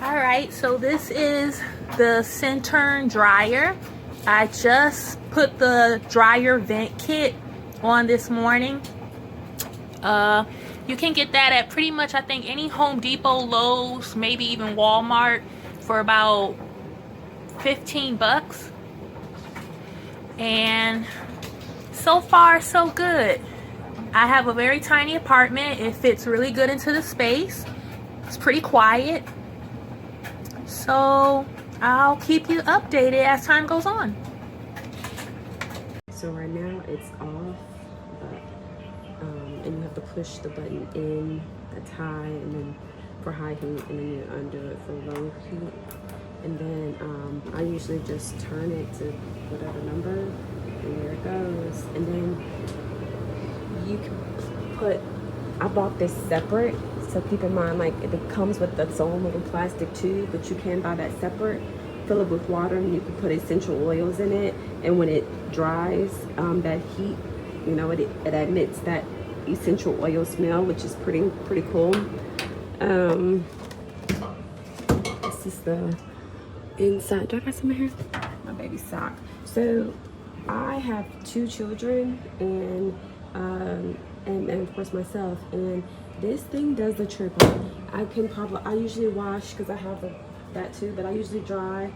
Alright, so this is the Sentern dryer. I just put the dryer vent kit on this morning. You can get that at pretty much, I think, any Home Depot, Lowe's, maybe even Walmart for about 15 bucks. And so far, so good. I have a very tiny apartment. It fits really good into the space. It's pretty quiet. So I'll keep you updated as time goes on. So right now it's off, but and you have to push the button in, that's high, and then for high heat, and then you undo it for low heat. And then I usually just turn it to whatever number, and there it goes. And then you can put, I bought this separate, so keep in mind, like, it comes with its own little plastic tube, but you can buy that separate, fill it with water, and you can put essential oils in it. And when it dries, that heat, you know, it emits that essential oil smell, which is pretty cool. This is the inside. Do I got some in here? My baby sock. So I have 2 children, and of course myself, and this thing does the trick. I usually wash, because I have that too, but I usually dry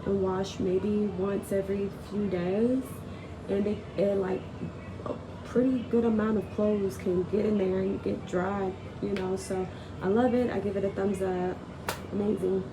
and wash maybe once every few days, and it like a pretty good amount of clothes can get in there and get dry, you know. So I love it. I give it a thumbs up. Amazing.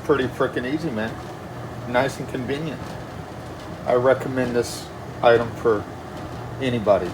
Pretty freaking easy, man. Nice and convenient. I recommend this item for anybody.